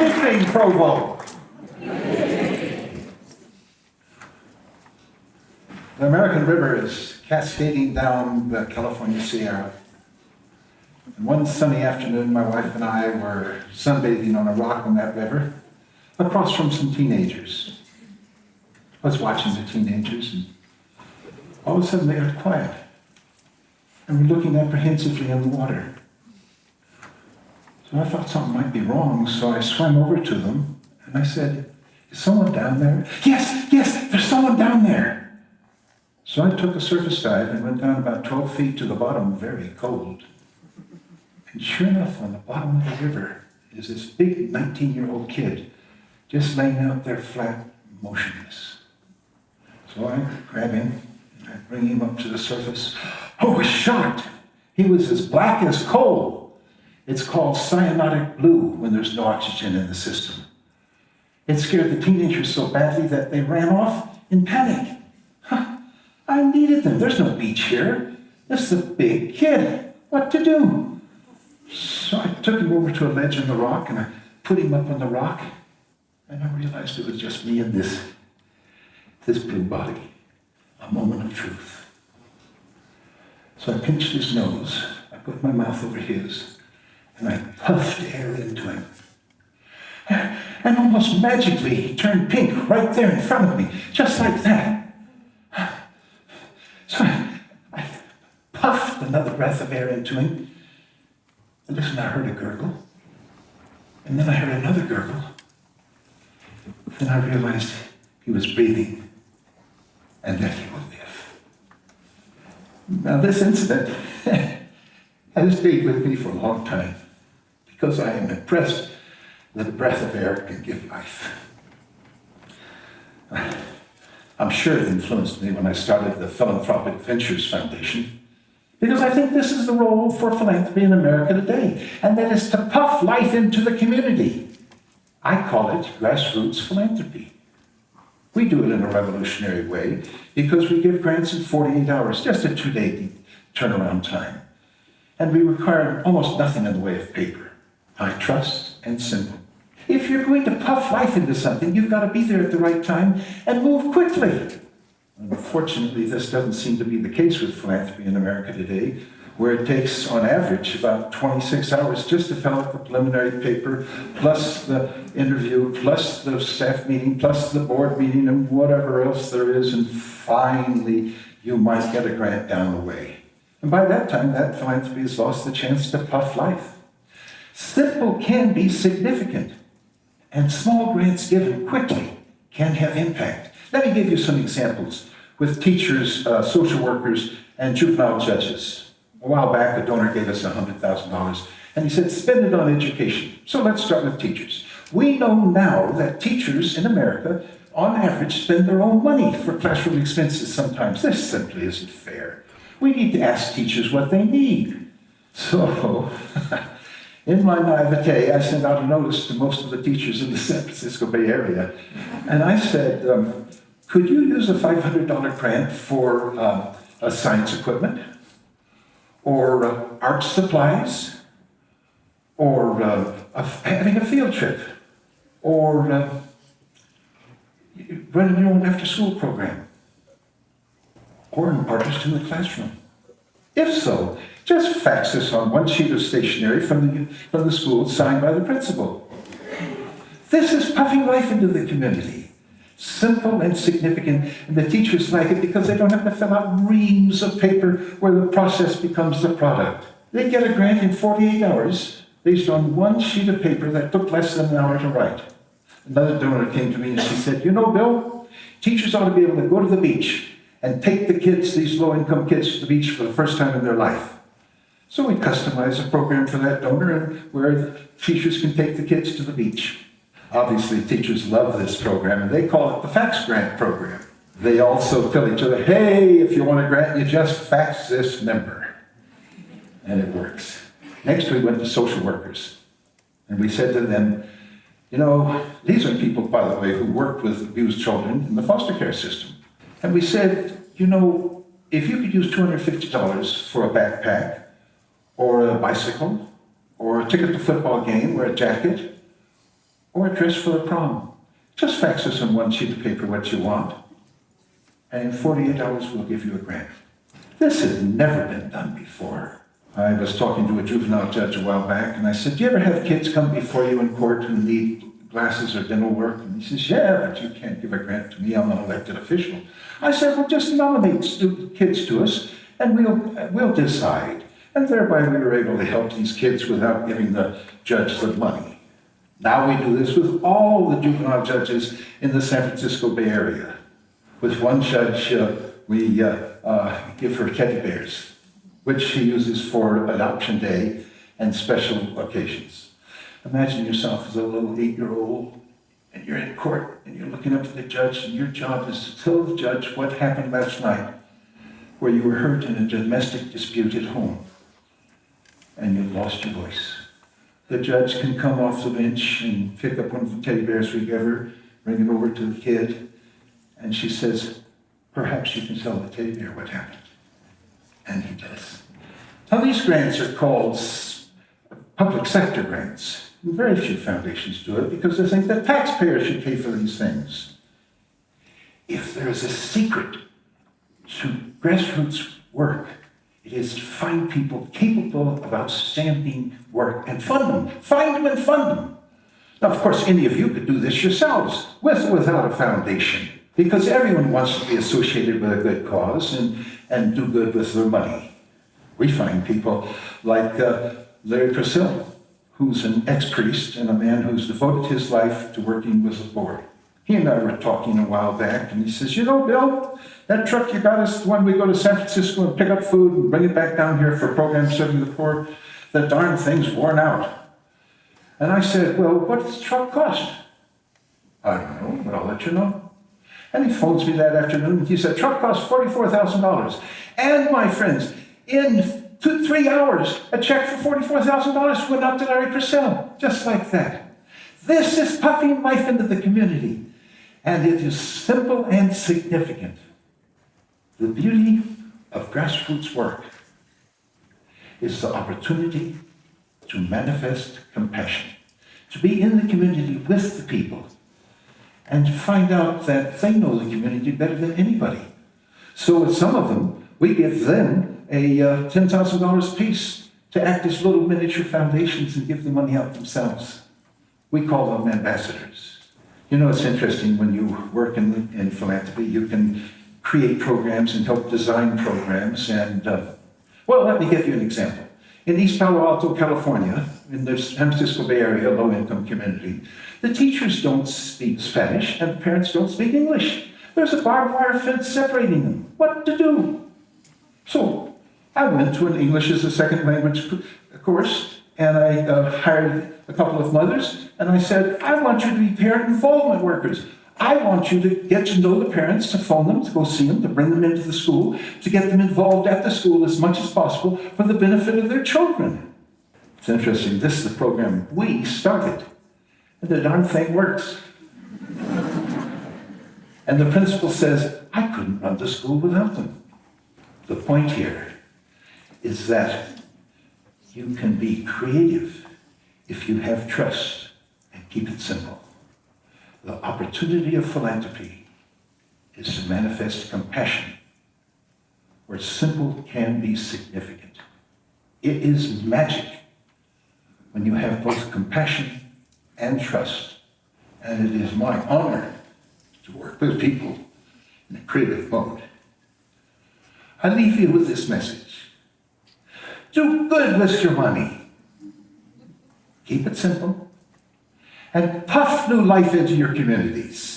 evening, Provo. The American River is cascading down the California Sierra. And one sunny afternoon, my wife and I were sunbathing on a rock on that river, across from some teenagers. I was watching the teenagers, and all of a sudden they got quiet. And were looking apprehensively in the water. So I thought something might be wrong, so I swam over to them, and I said, "Is someone down there?" "Yes, there's someone down there." So I took a surface dive and went down about 12 feet to the bottom, very cold. And sure enough, on the bottom of the river is this big 19-year-old kid just laying out there flat, motionless. So I grab him, and I bring him up to the surface. I was shocked. He was as black as coal. It's called cyanotic blue when there's no oxygen in the system. It scared the teenagers so badly that they ran off in panic. I needed them. There's no beach here. This is a big kid. What to do? So I took him over to a ledge in the rock, and I put him up on the rock, and I realized it was just me and this blue body. A moment of truth. So I pinched his nose, I put my mouth over his, and I puffed air into him. And almost magically, he turned pink right there in front of me, just like that. So I puffed another breath of air into him, and listen, I heard a gurgle, and then I heard another gurgle. Then I realized he was breathing, and that he would live. Now this incident has stayed with me for a long time, because I am impressed that a breath of air can give life. I'm sure it influenced me when I started the Philanthropic Ventures Foundation, because I think this is the role for philanthropy in America today, and that is to puff life into the community. I call it grassroots philanthropy. We do it in a revolutionary way because we give grants in 48 hours, just a 2-day turnaround time. And we require almost nothing in the way of paper. High trust and simple. If you're going to puff life into something, you've got to be there at the right time and move quickly. Unfortunately, this doesn't seem to be the case with philanthropy in America today, where it takes, on average, about 26 hours just to fill out the preliminary paper, plus the interview, plus the staff meeting, plus the board meeting, and whatever else there is, and finally, you might get a grant down the way. And by that time, that philanthropy has lost the chance to puff life. Simple can be significant, and small grants given quickly can have impact. Let me give you some examples with teachers, social workers, and juvenile judges. A while back, a donor gave us $100,000, and he said, spend it on education. So let's start with teachers. We know now that teachers in America, on average, spend their own money for classroom expenses sometimes. This simply isn't fair. We need to ask teachers what they need. So, in my naivete, I sent out a notice to most of the teachers in the San Francisco Bay Area, and I said, could you use a $500 grant for science equipment, or art supplies, or having a field trip, or running your own after-school program, or an artist in the classroom? If so, just fax us on one sheet of stationery from the school signed by the principal. This is puffing life into the community. Simple and significant, and the teachers like it because they don't have to fill out reams of paper where the process becomes the product. They get a grant in 48 hours based on one sheet of paper that took less than an hour to write. Another donor came to me and she said, you know, Bill, teachers ought to be able to go to the beach and take the kids, these low-income kids, to the beach for the first time in their life. So we customized a program for that donor where teachers can take the kids to the beach. Obviously, teachers love this program, and they call it the Fax Grant Program. They also tell each other, hey, if you want a grant, you just fax this number. And it works. Next, we went to social workers, and we said to them, you know, these are people, by the way, who worked with abused children in the foster care system. And we said, you know, if you could use $250 for a backpack, or a bicycle, or a ticket to a football game, or a jacket, or a dress for the prom. Just fax us on one sheet of paper what you want, and in 48 hours we'll give you a grant. This has never been done before. I was talking to a juvenile judge a while back, and I said, do you ever have kids come before you in court and need glasses or dental work? And he says, yeah, but you can't give a grant to me. I'm an elected official. I said, well, just nominate kids to us, and we'll decide. And thereby we were able to help these kids without giving the judge the money. Now we do this with all the juvenile judges in the San Francisco Bay Area. With one judge, we give her teddy bears, which she uses for adoption day and special occasions. Imagine yourself as a little 8-year-old, and you're in court, and you're looking up to the judge, and your job is to tell the judge what happened last night, where you were hurt in a domestic dispute at home, and you've lost your voice. The judge can come off the bench and pick up one of the teddy bears we give her, bring it over to the kid, and she says, perhaps you can tell the teddy bear what happened. And he does. Now these grants are called public sector grants. Very few foundations do it because they think that taxpayers should pay for these things. If there is a secret to grassroots work, it is to find people capable of outstanding work and fund them. Find them and fund them. Now, of course, any of you could do this yourselves, with or without a foundation, because everyone wants to be associated with a good cause and do good with their money. We find people like Larry Purcell, who's an ex-priest and a man who's devoted his life to working with the board. He and I were talking a while back, and he says, you know, Bill, that truck you got us, the one we go to San Francisco and pick up food and bring it back down here for programs serving the poor, the darn thing's worn out. And I said, well, what does the truck cost? I don't know, but I'll let you know. And he phones me that afternoon. He said, truck costs $44,000. And my friends, in 2-3 hours, a check for $44,000 went out to Larry Purcell, just like that. This is puffing life into the community. And it is simple and significant. The beauty of grassroots work is the opportunity to manifest compassion, to be in the community with the people, and to find out that they know the community better than anybody. So with some of them, we give them a $10,000 apiece to act as little miniature foundations and give the money out themselves. We call them ambassadors. You know, it's interesting when you work in philanthropy, you can create programs and help design programs. And, well, let me give you an example. In East Palo Alto, California, in the San Francisco Bay Area, low-income community, the teachers don't speak Spanish and the parents don't speak English. There's a barbed wire fence separating them. What to do? So I went to an English as a second language course, and I hired a couple of mothers, and I said, I want you to be parent involvement workers. I want you to get to know the parents, to phone them, to go see them, to bring them into the school, to get them involved at the school as much as possible for the benefit of their children. It's interesting, this is the program we started, and the darn thing works. And the principal says, I couldn't run the school without them. The point here is that you can be creative if you have trust and keep it simple. The opportunity of philanthropy is to manifest compassion where simple can be significant. It is magic when you have both compassion and trust. And it is my honor to work with people in a creative mode. I leave you with this message. Do good with your money. Keep it simple. And puff new life into your communities.